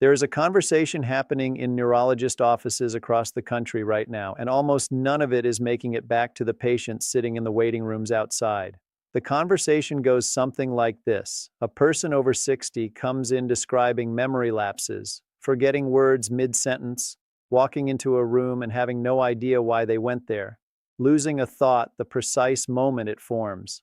There is a conversation happening in neurologist offices across the country right now, and almost none of it is making it back to the patients sitting in the waiting rooms outside. The conversation goes something like this. A person over 60 comes in describing memory lapses, forgetting words mid-sentence, walking into a room and having no idea why they went there, losing a thought the precise moment it forms.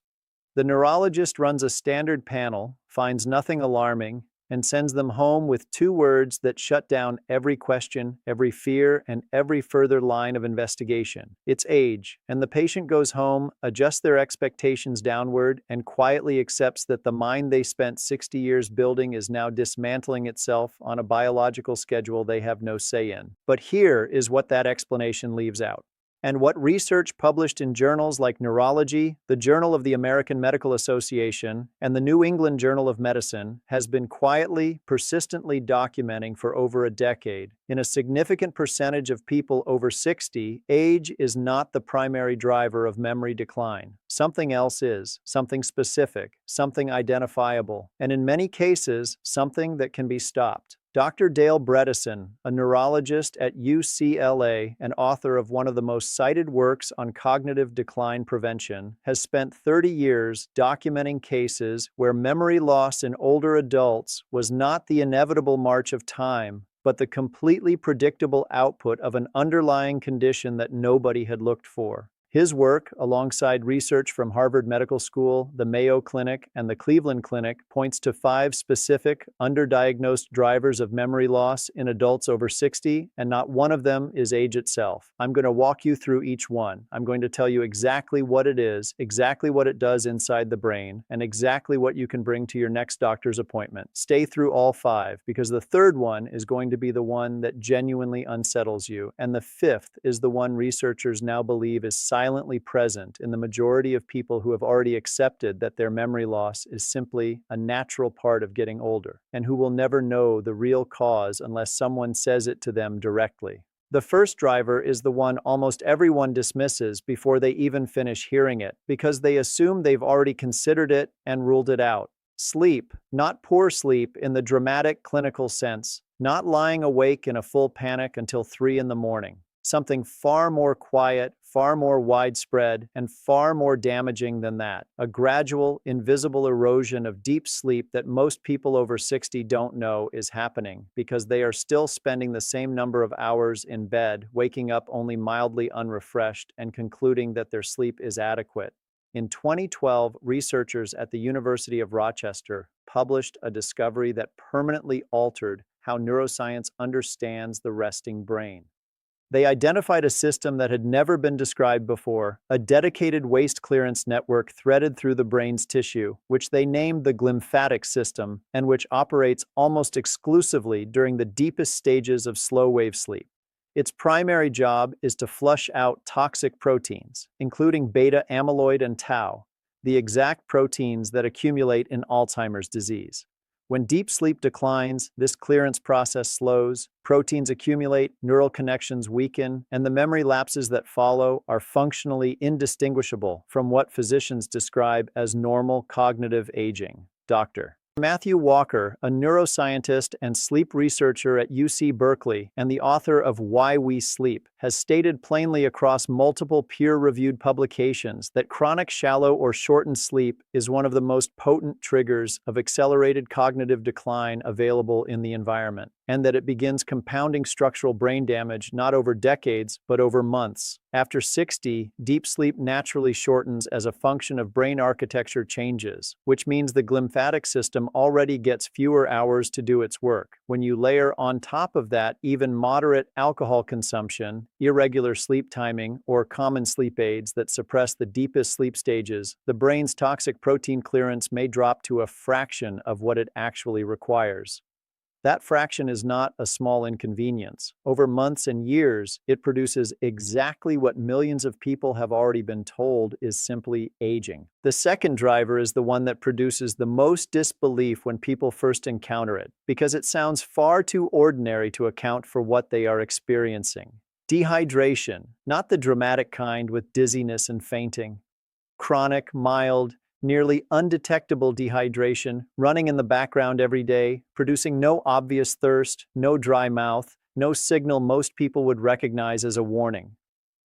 The neurologist runs a standard panel, finds nothing alarming, and sends them home with two words that shut down every question, every fear, and every further line of investigation. It's age, and the patient goes home, adjusts their expectations downward, and quietly accepts that the mind they spent 60 years building is now dismantling itself on a biological schedule they have no say in. But here is what that explanation leaves out. And what research published in journals like Neurology, the Journal of the American Medical Association, and the New England Journal of Medicine has been quietly, persistently documenting for over a decade. In a significant percentage of people over 60, age is not the primary driver of memory decline. Something else is, something specific, something identifiable, and in many cases, something that can be stopped. Dr. Dale Bredesen, a neurologist at UCLA and author of one of the most cited works on cognitive decline prevention, has spent 30 years documenting cases where memory loss in older adults was not the inevitable march of time, but the completely predictable output of an underlying condition that nobody had looked for. His work, alongside research from Harvard Medical School, the Mayo Clinic, and the Cleveland Clinic, points to 5 specific, underdiagnosed drivers of memory loss in adults over 60, and not one of them is age itself. I'm going to walk you through each one. I'm going to tell you exactly what it is, exactly what it does inside the brain, and exactly what you can bring to your next doctor's appointment. Stay through all 5, because the third one is going to be the one that genuinely unsettles you, and the 5th is the one researchers now believe is silently present in the majority of people who have already accepted that their memory loss is simply a natural part of getting older, and who will never know the real cause unless someone says it to them directly. The first driver is the one almost everyone dismisses before they even finish hearing it, because they assume they've already considered it and ruled it out. Sleep, not poor sleep in the dramatic clinical sense, not lying awake in a full panic until 3 in the morning. Something far more quiet, far more widespread, and far more damaging than that. A gradual, invisible erosion of deep sleep that most people over 60 don't know is happening because they are still spending the same number of hours in bed, waking up only mildly unrefreshed, and concluding that their sleep is adequate. In 2012, researchers at the University of Rochester published a discovery that permanently altered how neuroscience understands the resting brain. They identified a system that had never been described before, a dedicated waste clearance network threaded through the brain's tissue, which they named the glymphatic system, and which operates almost exclusively during the deepest stages of slow-wave sleep. Its primary job is to flush out toxic proteins, including beta amyloid and tau, the exact proteins that accumulate in Alzheimer's disease. When deep sleep declines, this clearance process slows, proteins accumulate, neural connections weaken, and the memory lapses that follow are functionally indistinguishable from what physicians describe as normal cognitive aging. Dr. Matthew Walker, a neuroscientist and sleep researcher at UC Berkeley and the author of Why We Sleep, has stated plainly across multiple peer-reviewed publications that chronic shallow or shortened sleep is one of the most potent triggers of accelerated cognitive decline available in the environment, and that it begins compounding structural brain damage not over decades, but over months. After 60, deep sleep naturally shortens as a function of brain architecture changes, which means the glymphatic system already gets fewer hours to do its work. When you layer on top of that even moderate alcohol consumption, irregular sleep timing, or common sleep aids that suppress the deepest sleep stages, the brain's toxic protein clearance may drop to a fraction of what it actually requires. That fraction is not a small inconvenience. Over months and years, it produces exactly what millions of people have already been told is simply aging. The second driver is the one that produces the most disbelief when people first encounter it, because it sounds far too ordinary to account for what they are experiencing. Dehydration, not the dramatic kind with dizziness and fainting. Chronic, mild, nearly undetectable dehydration, running in the background every day, producing no obvious thirst, no dry mouth, no signal most people would recognize as a warning.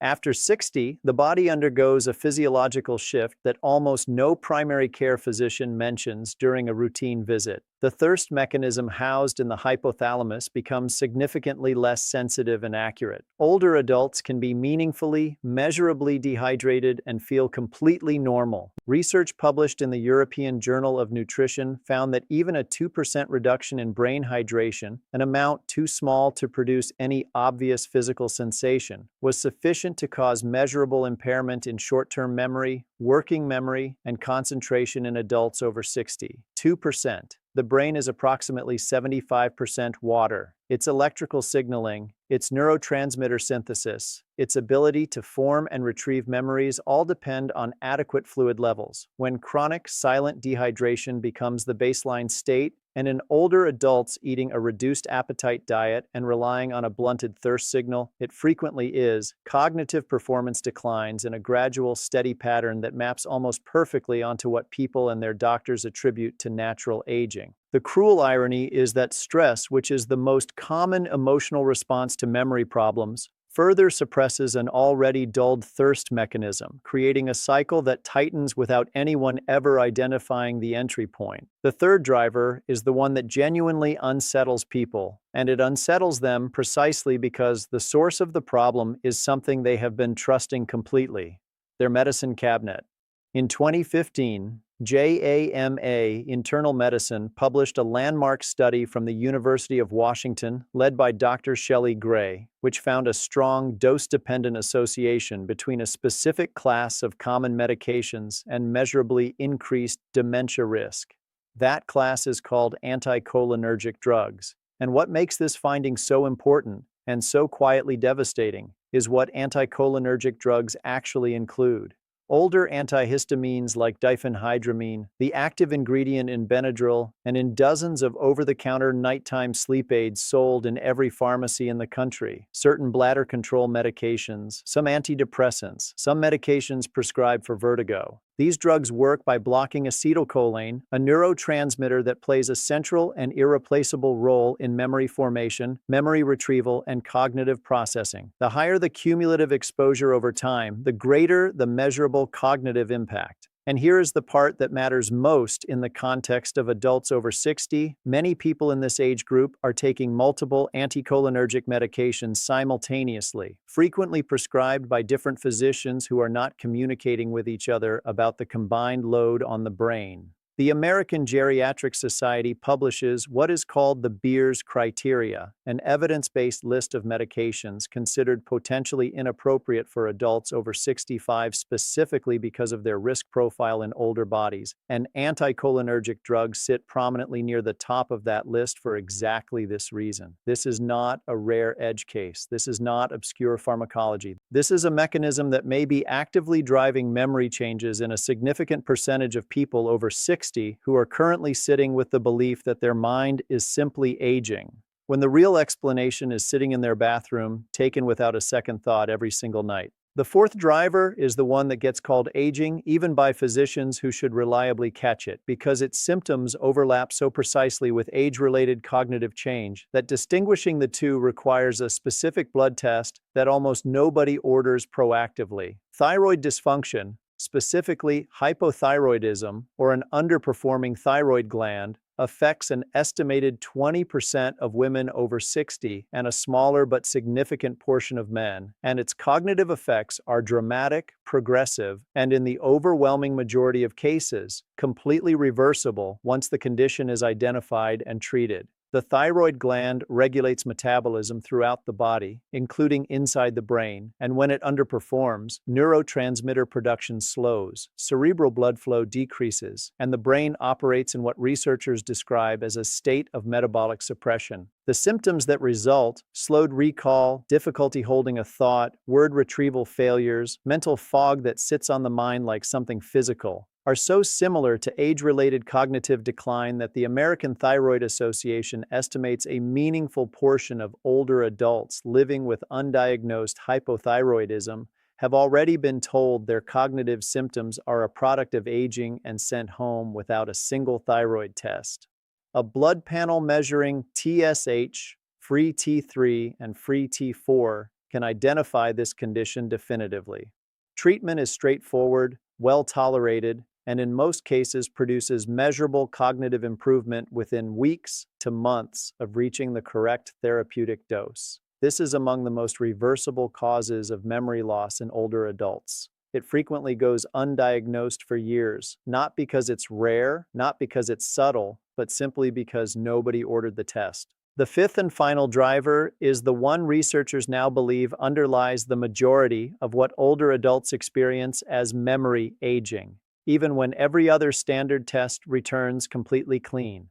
After 60, the body undergoes a physiological shift that almost no primary care physician mentions during a routine visit. The thirst mechanism housed in the hypothalamus becomes significantly less sensitive and accurate. Older adults can be meaningfully, measurably dehydrated and feel completely normal. Research published in the European Journal of Nutrition found that even a 2% reduction in brain hydration, an amount too small to produce any obvious physical sensation, was sufficient to cause measurable impairment in short-term memory, working memory, and concentration in adults over 60. 2%. The brain is approximately 75% water. Its electrical signaling, its neurotransmitter synthesis, its ability to form and retrieve memories all depend on adequate fluid levels. When chronic, silent dehydration becomes the baseline state, and in older adults eating a reduced appetite diet and relying on a blunted thirst signal, it frequently is, cognitive performance declines in a gradual, steady pattern that maps almost perfectly onto what people and their doctors attribute to natural aging. The cruel irony is that stress, which is the most common emotional response to memory problems, further suppresses an already dulled thirst mechanism, creating a cycle that tightens without anyone ever identifying the entry point. The third driver is the one that genuinely unsettles people, and it unsettles them precisely because the source of the problem is something they have been trusting completely: their medicine cabinet. In 2015, JAMA Internal Medicine published a landmark study from the University of Washington, led by Dr. Shelley Gray, which found a strong dose-dependent association between a specific class of common medications and measurably increased dementia risk. That class is called anticholinergic drugs. And what makes this finding so important and so quietly devastating is what anticholinergic drugs actually include. Older antihistamines like diphenhydramine, the active ingredient in Benadryl, and in dozens of over-the-counter nighttime sleep aids sold in every pharmacy in the country, certain bladder control medications, some antidepressants, some medications prescribed for vertigo. These drugs work by blocking acetylcholine, a neurotransmitter that plays a central and irreplaceable role in memory formation, memory retrieval, and cognitive processing. The higher the cumulative exposure over time, the greater the measurable cognitive impact. And here is the part that matters most in the context of adults over 60. Many people in this age group are taking multiple anticholinergic medications simultaneously, frequently prescribed by different physicians who are not communicating with each other about the combined load on the brain. The American Geriatric Society publishes what is called the Beers Criteria, an evidence-based list of medications considered potentially inappropriate for adults over 65 specifically because of their risk profile in older bodies, and anticholinergic drugs sit prominently near the top of that list for exactly this reason. This is not a rare edge case. This is not obscure pharmacology. This is a mechanism that may be actively driving memory changes in a significant percentage of people over 60 who are currently sitting with the belief that their mind is simply aging, when the real explanation is sitting in their bathroom, taken without a second thought every single night. The fourth driver is the one that gets called aging, even by physicians who should reliably catch it, because its symptoms overlap so precisely with age-related cognitive change that distinguishing the two requires a specific blood test that almost nobody orders proactively. Thyroid dysfunction, specifically hypothyroidism, or an underperforming thyroid gland, affects an estimated 20% of women over 60 and a smaller but significant portion of men, and its cognitive effects are dramatic, progressive, and in the overwhelming majority of cases, completely reversible once the condition is identified and treated. The thyroid gland regulates metabolism throughout the body, including inside the brain, and when it underperforms, neurotransmitter production slows, cerebral blood flow decreases, and the brain operates in what researchers describe as a state of metabolic suppression. The symptoms that result, slowed recall, difficulty holding a thought, word retrieval failures, mental fog that sits on the mind like something physical, are so similar to age-related cognitive decline that the American Thyroid Association estimates a meaningful portion of older adults living with undiagnosed hypothyroidism have already been told their cognitive symptoms are a product of aging and sent home without a single thyroid test. A blood panel measuring TSH, free T3, and free T4 can identify this condition definitively. Treatment is straightforward, well tolerated, and in most cases produces measurable cognitive improvement within weeks to months of reaching the correct therapeutic dose. This is among the most reversible causes of memory loss in older adults. It frequently goes undiagnosed for years, not because it's rare, not because it's subtle, but simply because nobody ordered the test. The fifth and final driver is the one researchers now believe underlies the majority of what older adults experience as memory aging, even when every other standard test returns completely clean.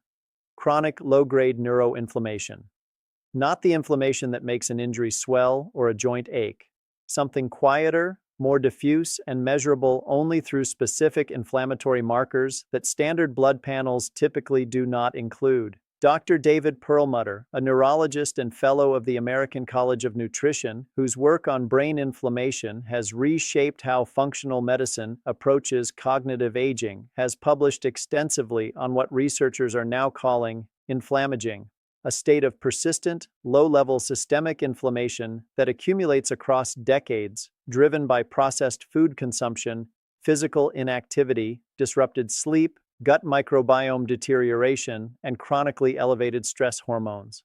Chronic low-grade neuroinflammation. Not the inflammation that makes an injury swell or a joint ache. Something quieter, more diffuse, and measurable only through specific inflammatory markers that standard blood panels typically do not include. Dr. David Perlmutter, a neurologist and fellow of the American College of Nutrition, whose work on brain inflammation has reshaped how functional medicine approaches cognitive aging, has published extensively on what researchers are now calling inflammaging, a state of persistent, low-level systemic inflammation that accumulates across decades, driven by processed food consumption, physical inactivity, disrupted sleep, gut microbiome deterioration, and chronically elevated stress hormones.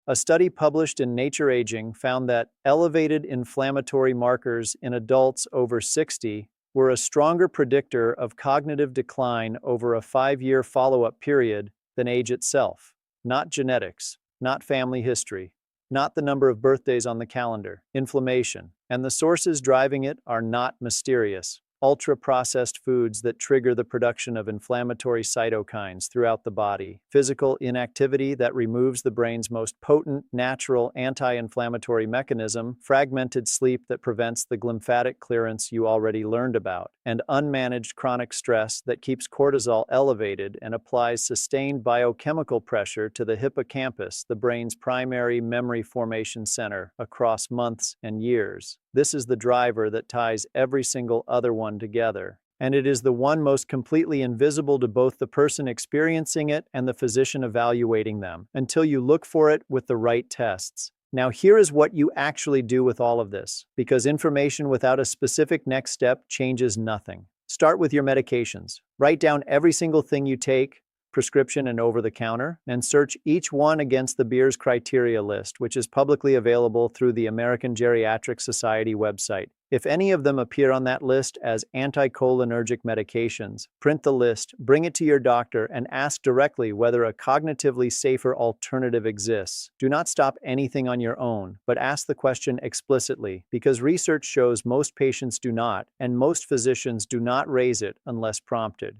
A study published in Nature Aging found that elevated inflammatory markers in adults over 60 were a stronger predictor of cognitive decline over a 5-year follow-up period than age itself. Not genetics, not family history, not the number of birthdays on the calendar, inflammation, and the sources driving it are not mysterious. Ultra-processed foods that trigger the production of inflammatory cytokines throughout the body, physical inactivity that removes the brain's most potent natural anti-inflammatory mechanism, fragmented sleep that prevents the glymphatic clearance you already learned about, and unmanaged chronic stress that keeps cortisol elevated and applies sustained biochemical pressure to the hippocampus, the brain's primary memory formation center, across months and years. This is the driver that ties every single other one together. And it is the one most completely invisible to both the person experiencing it and the physician evaluating them, until you look for it with the right tests. Now, here is what you actually do with all of this, because information without a specific next step changes nothing. Start with your medications. Write down every single thing you take, prescription and over-the-counter, and search each one against the Beers criteria list, which is publicly available through the American Geriatric Society website. If any of them appear on that list as anticholinergic medications, print the list, bring it to your doctor, and ask directly whether a cognitively safer alternative exists. Do not stop anything on your own, but ask the question explicitly, because research shows most patients do not, and most physicians do not raise it unless prompted.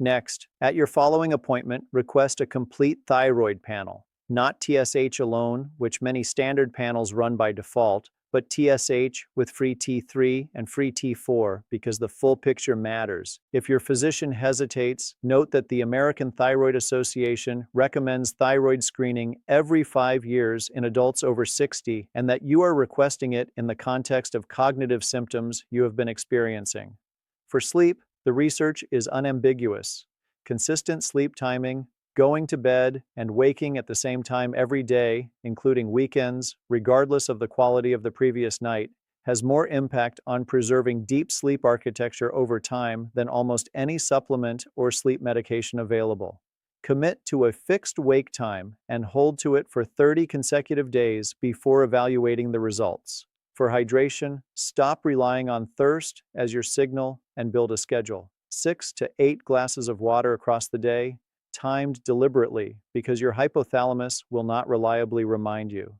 Next, at your following appointment, request a complete thyroid panel, not TSH alone, which many standard panels run by default, but TSH with free T3 and free T4 because the full picture matters. If your physician hesitates, note that the American Thyroid Association recommends thyroid screening every 5 years in adults over 60 and that you are requesting it in the context of cognitive symptoms you have been experiencing. For sleep, the research is unambiguous. Consistent sleep timing, going to bed, and waking at the same time every day, including weekends, regardless of the quality of the previous night, has more impact on preserving deep sleep architecture over time than almost any supplement or sleep medication available. Commit to a fixed wake time and hold to it for 30 consecutive days before evaluating the results. For hydration, stop relying on thirst as your signal and build a schedule. 6 to 8 glasses of water across the day, timed deliberately because your hypothalamus will not reliably remind you.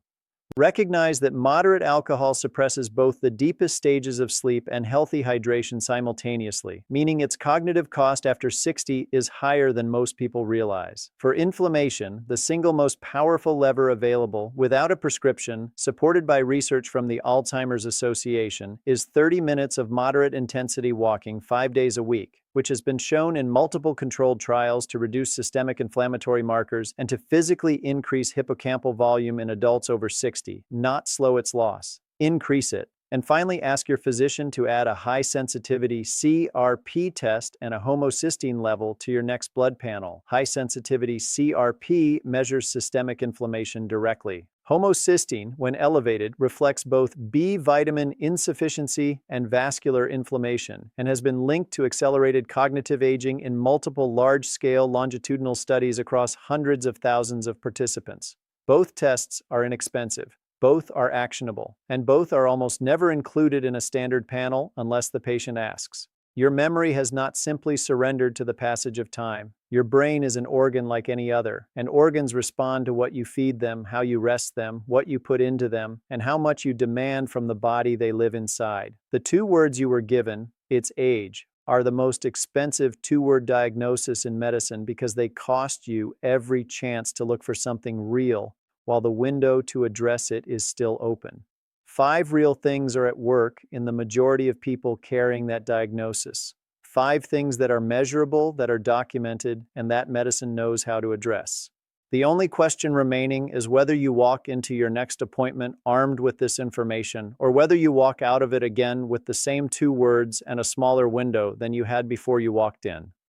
Recognize that moderate alcohol suppresses both the deepest stages of sleep and healthy hydration simultaneously, meaning its cognitive cost after 60 is higher than most people realize. For inflammation, the single most powerful lever available without a prescription, supported by research from the Alzheimer's Association, is 30 minutes of moderate intensity walking 5 days a week, which has been shown in multiple controlled trials to reduce systemic inflammatory markers and to physically increase hippocampal volume in adults over 60, not slow its loss. Increase it. And finally, ask your physician to add a high-sensitivity CRP test and a homocysteine level to your next blood panel. High-sensitivity CRP measures systemic inflammation directly. Homocysteine, when elevated, reflects both B vitamin insufficiency and vascular inflammation and has been linked to accelerated cognitive aging in multiple large-scale longitudinal studies across hundreds of thousands of participants. Both tests are inexpensive. Both are actionable, and both are almost never included in a standard panel unless the patient asks. Your memory has not simply surrendered to the passage of time. Your brain is an organ like any other, and organs respond to what you feed them, how you rest them, what you put into them, and how much you demand from the body they live inside. The two words you were given, its age, are the most expensive two-word diagnosis in medicine because they cost you every chance to look for something real while the window to address it is still open. 5 real things are at work in the majority of people carrying that diagnosis. 5 things that are measurable, that are documented, and that medicine knows how to address. The only question remaining is whether you walk into your next appointment armed with this information, or whether you walk out of it again with the same 2 words and a smaller window than you had before you walked in.